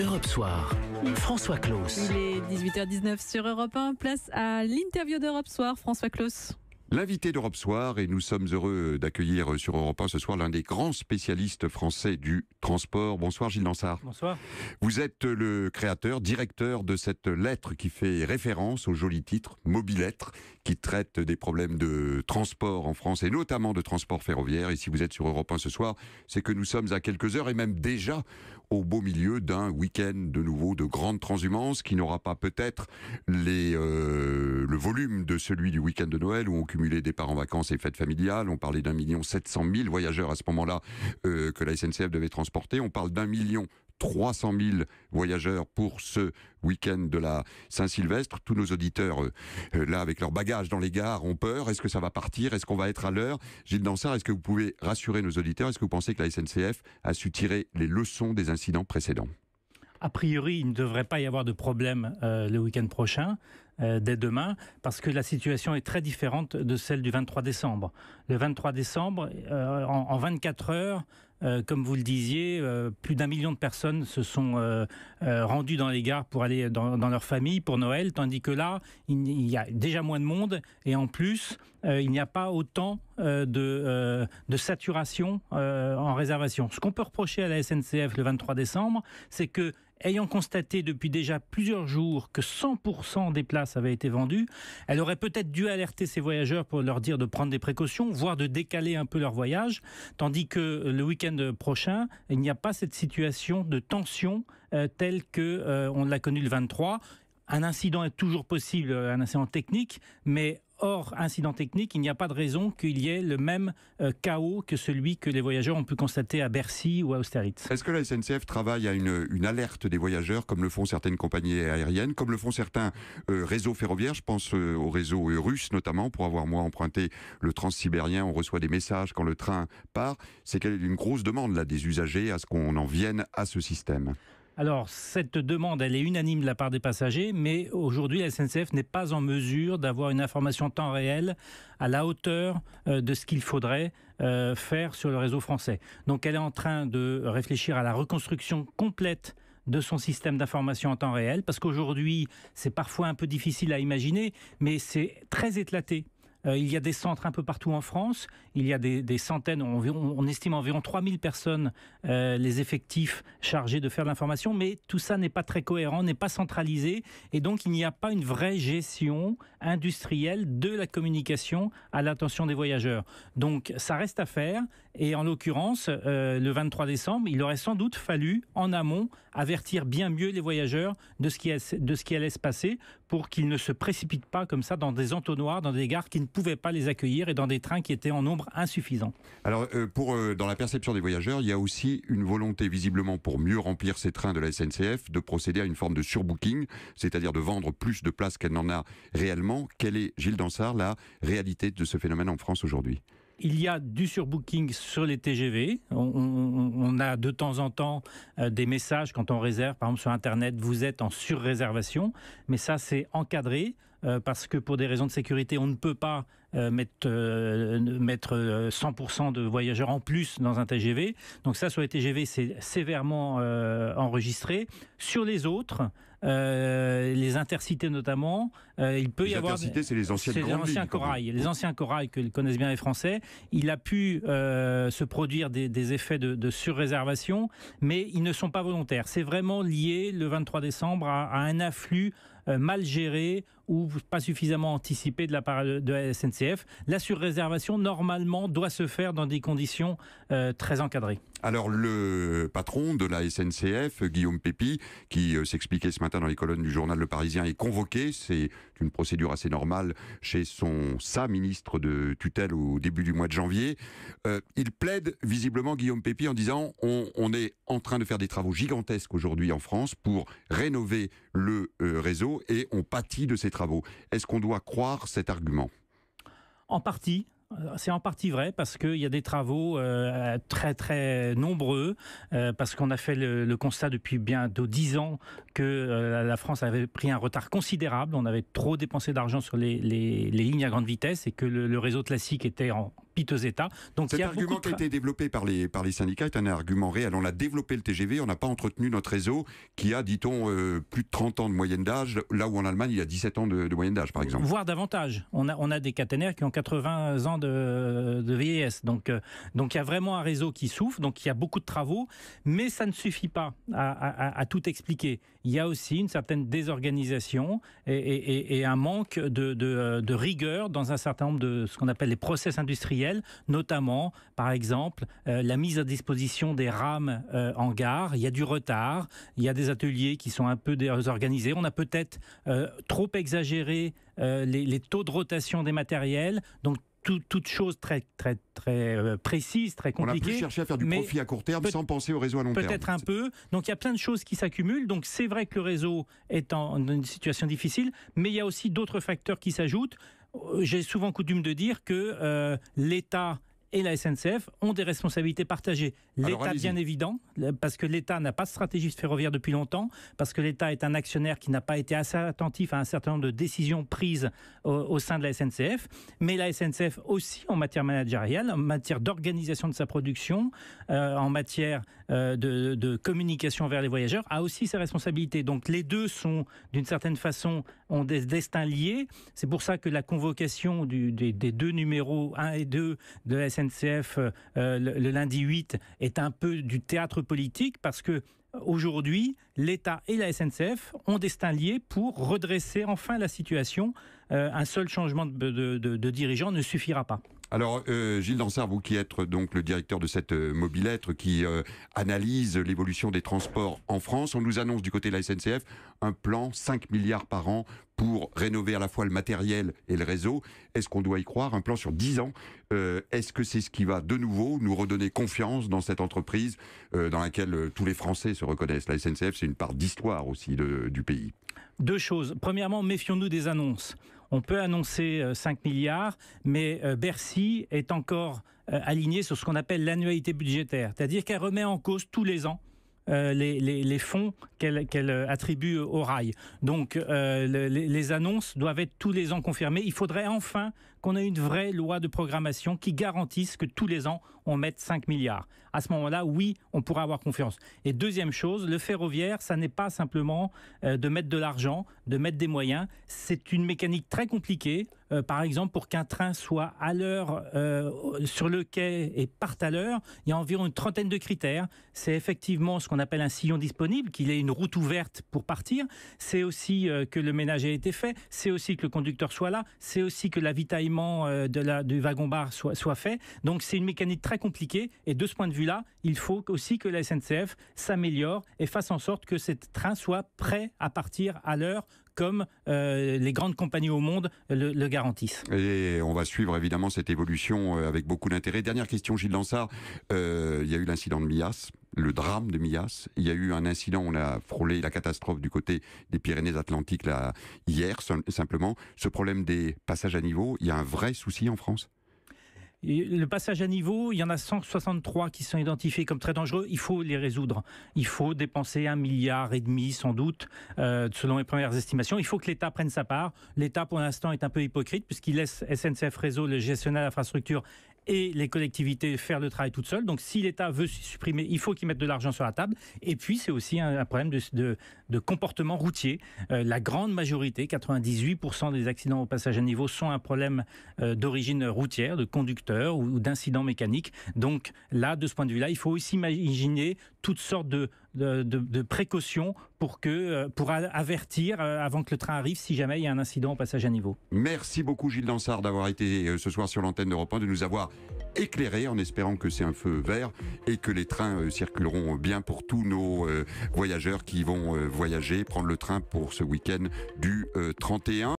Europe Soir, François Claus. Il est 18h19 sur Europe 1, place à l'interview d'Europe Soir, François Claus. L'invité d'Europe Soir, et nous sommes heureux d'accueillir sur Europe 1 ce soir l'un des grands spécialistes français du transport. Bonsoir Gilles Dansart. Bonsoir. Vous êtes le créateur, directeur de cette lettre qui fait référence au joli titre, Mobilettre, qui traite des problèmes de transport en France et notamment de transport ferroviaire. Et si vous êtes sur Europe 1 ce soir, c'est que nous sommes à quelques heures et même déjà au beau milieu d'un week-end de nouveau de grande transhumance qui n'aura pas peut-être le volume de celui du week-end de Noël où on cumulait départ en vacances et fêtes familiales. On parlait d'1,7 million voyageurs à ce moment-là que la SNCF devait transporter. On parle d'1,3 million voyageurs pour ce week-end de la Saint-Sylvestre. Tous nos auditeurs, là, avec leurs bagages dans les gares, ont peur. Est-ce que ça va partir? Est-ce qu'on va être à l'heure? Gilles Dansart, est-ce que vous pouvez rassurer nos auditeurs? Est-ce que vous pensez que la SNCF a su tirer les leçons des incidents précédents? A priori, il ne devrait pas y avoir de problème le week-end prochain, dès demain, parce que la situation est très différente de celle du 23 décembre. Le 23 décembre, en 24 heures, comme vous le disiez, plus d'1 million de personnes se sont rendues dans les gares pour aller dans leur famille pour Noël, tandis que là, il y a déjà moins de monde et en plus, il n'y a pas autant de saturation en réservation. Ce qu'on peut reprocher à la SNCF le 23 décembre, c'est que, ayant constaté depuis déjà plusieurs jours que 100% des places avaient été vendues, elle aurait peut-être dû alerter ses voyageurs pour leur dire de prendre des précautions, voire de décaler un peu leur voyage, tandis que le week-end prochain, il n'y a pas cette situation de tension telle que on l'a connue le 23. Un incident est toujours possible, un incident technique, mais hors incident technique, il n'y a pas de raison qu'il y ait le même chaos que celui que les voyageurs ont pu constater à Bercy ou à Austerlitz. Est-ce que la SNCF travaille à une alerte des voyageurs, comme le font certaines compagnies aériennes, comme le font certains réseaux ferroviaires? Je pense au réseau russe notamment. Pour avoir moi emprunté le transsibérien, on reçoit des messages quand le train part. C'est qu'il y a une grosse demande là des usagers à ce qu'on en vienne à ce système. Alors, cette demande, elle est unanime de la part des passagers, mais aujourd'hui, la SNCF n'est pas en mesure d'avoir une information en temps réel à la hauteur de ce qu'il faudrait faire sur le réseau français. Donc, elle est en train de réfléchir à la reconstruction complète de son système d'information en temps réel, parce qu'aujourd'hui, c'est parfois un peu difficile à imaginer, mais c'est très éclaté. Il y a des centres un peu partout en France, il y a des centaines, on estime environ 3000 personnes, les effectifs chargés de faire de l'information, mais tout ça n'est pas très cohérent, n'est pas centralisé, et donc il n'y a pas une vraie gestion industrielle de la communication à l'attention des voyageurs. Donc ça reste à faire, et en l'occurrence, le 23 décembre, il aurait sans doute fallu, en amont, avertir bien mieux les voyageurs de ce qui allait se passer, pour qu'ils ne se précipitent pas comme ça dans des entonnoirs, dans des gares qui ne pouvaient pas les accueillir et dans des trains qui étaient en nombre insuffisant. Alors, dans la perception des voyageurs, il y a aussi une volonté visiblement pour mieux remplir ces trains de la SNCF de procéder à une forme de surbooking, c'est-à-dire de vendre plus de places qu'elle n'en a réellement. Quelle est, Gilles Dansart, la réalité de ce phénomène en France aujourd'hui ? Il y a du surbooking sur les TGV. On a de temps en temps des messages quand on réserve, par exemple sur Internet, vous êtes en surréservation. Mais ça, c'est encadré parce que pour des raisons de sécurité, on ne peut pas mettre 100% de voyageurs en plus dans un TGV. Donc ça, sur les TGV, c'est sévèrement enregistré. Sur les autres, les intercités notamment, il peut y avoir... Les intercités, c'est les anciennes grandes lignes. Les anciens corails que connaissent bien les Français. Il a pu se produire des effets de surréservation, mais ils ne sont pas volontaires. C'est vraiment lié, le 23 décembre, à un afflux mal géré ou pas suffisamment anticipé de la part de la SNCF. La surréservation, normalement, doit se faire dans des conditions très encadrées. Alors, le patron de la SNCF, Guillaume Pépi, qui s'expliquait ce matin dans les colonnes du journal Le Parisien, est convoqué. C'est une procédure assez normale chez sa ministre de tutelle au début du mois de janvier. Il plaide visiblement, Guillaume Pépi, en disant on est en train de faire des travaux gigantesques aujourd'hui en France pour rénover le réseau et on pâtit de ces travaux. Est-ce qu'on doit croire cet argument ? En partie. C'est en partie vrai parce qu'il y a des travaux très très nombreux, parce qu'on a fait le constat depuis bientôt 10 ans que la France avait pris un retard considérable. On avait trop dépensé d'argent sur les lignes à grande vitesse et que le réseau classique était en piteux état. Donc, cet argument qui a été développé par les syndicats est un argument réel. On a développé le TGV, on n'a pas entretenu notre réseau qui a, dit-on, plus de 30 ans de moyenne d'âge, là où en Allemagne, il y a 17 ans de moyenne d'âge, par exemple. Voire davantage. On a des caténaires qui ont 80 ans de vieillesse. Donc il y a vraiment un réseau qui souffre, donc il y a beaucoup de travaux, mais ça ne suffit pas à tout expliquer. Il y a aussi une certaine désorganisation et un manque de rigueur dans un certain nombre de ce qu'on appelle les process industriels, notamment, par exemple, la mise à disposition des rames en gare. Il y a du retard, il y a des ateliers qui sont un peu désorganisés. On a peut-être trop exagéré les taux de rotation des matériels. Donc, toute chose très précise, très compliquée. On a plus cherché à faire du profit à court terme sans penser au réseau à long terme. Peut-être un peu. Donc il y a plein de choses qui s'accumulent. Donc c'est vrai que le réseau est dans une situation difficile, mais il y a aussi d'autres facteurs qui s'ajoutent. J'ai souvent coutume de dire que l'État et la SNCF ont des responsabilités partagées. L'État, bien évident, parce que l'État n'a pas de stratégie ferroviaire depuis longtemps, parce que l'État est un actionnaire qui n'a pas été assez attentif à un certain nombre de décisions prises au sein de la SNCF, mais la SNCF aussi en matière managériale, en matière d'organisation de sa production, en matière de communication vers les voyageurs, a aussi ses responsabilités. Donc les deux sont, d'une certaine façon, ont des destins liés. C'est pour ça que la convocation des deux numéros 1 et 2 de la SNCF le lundi 8 est un peu du théâtre politique, parce que aujourd'hui, l'État et la SNCF ont destin lié pour redresser enfin la situation. Un seul changement de dirigeant ne suffira pas. Alors, Gilles Dansard, vous qui êtes donc le directeur de cette mobilettre qui analyse l'évolution des transports en France, on nous annonce du côté de la SNCF un plan 5 milliards par an pour rénover à la fois le matériel et le réseau. Est-ce qu'on doit y croire? Un plan sur 10 ans. Est-ce que c'est ce qui va de nouveau nous redonner confiance dans cette entreprise dans laquelle tous les Français se reconnaissent? La SNCF, c'est une part d'histoire aussi du pays. Deux choses. Premièrement, méfions-nous des annonces. On peut annoncer 5 milliards, mais Bercy est encore aligné sur ce qu'on appelle l'annualité budgétaire. C'est-à-dire qu'elle remet en cause tous les ans les fonds qu'elle attribue au rail. Donc les annonces doivent être tous les ans confirmées. Il faudrait enfin qu'on ait une vraie loi de programmation qui garantisse que tous les ans on mette 5 milliards. À ce moment-là, oui, on pourra avoir confiance. Et deuxième chose, le ferroviaire, ça n'est pas simplement de mettre de l'argent, de mettre des moyens. C'est une mécanique très compliquée. Par exemple, pour qu'un train soit à l'heure sur le quai et parte à l'heure, il y a environ une trentaine de critères. C'est effectivement ce qu'on appelle un sillon disponible, qu'il ait une route ouverte pour partir. C'est aussi que le ménage ait été fait. C'est aussi que le conducteur soit là. C'est aussi que l'avitaillement du wagon-bar soit fait. Donc c'est une mécanique très compliquée. Et de ce point de vue-là, il faut aussi que la SNCF s'améliore et fasse en sorte que ce train soit prêt à partir à l'heure, comme les grandes compagnies au monde le garantissent. Et on va suivre évidemment cette évolution avec beaucoup d'intérêt. Dernière question, Gilles Dansard. Il y a eu l'incident de Millas, le drame de Millas. Il y a eu un incident, on a frôlé la catastrophe du côté des Pyrénées-Atlantiques là, hier, simplement. Ce problème des passages à niveau, il y a un vrai souci en France ? Le passage à niveau, il y en a 163 qui sont identifiés comme très dangereux. Il faut les résoudre. Il faut dépenser 1,5 milliard sans doute, selon les premières estimations. Il faut que l'État prenne sa part. L'État, pour l'instant, est un peu hypocrite puisqu'il laisse SNCF Réseau, le gestionnaire d'infrastructure, et les collectivités faire le travail toutes seules. Donc si l'État veut supprimer, il faut qu'il mette de l'argent sur la table. Et puis c'est aussi un problème de comportement routier. La grande majorité, 98% des accidents au passage à niveau sont un problème d'origine routière, de conducteur ou d'incidents mécaniques. Donc là, de ce point de vue-là, il faut aussi imaginer toutes sortes de précautions pour avertir avant que le train arrive si jamais il y a un incident au passage à niveau. Merci beaucoup Gilles Dansard d'avoir été ce soir sur l'antenne d'Europe 1, de nous avoir éclairé en espérant que c'est un feu vert et que les trains circuleront bien pour tous nos voyageurs qui vont voyager, prendre le train pour ce week-end du 31.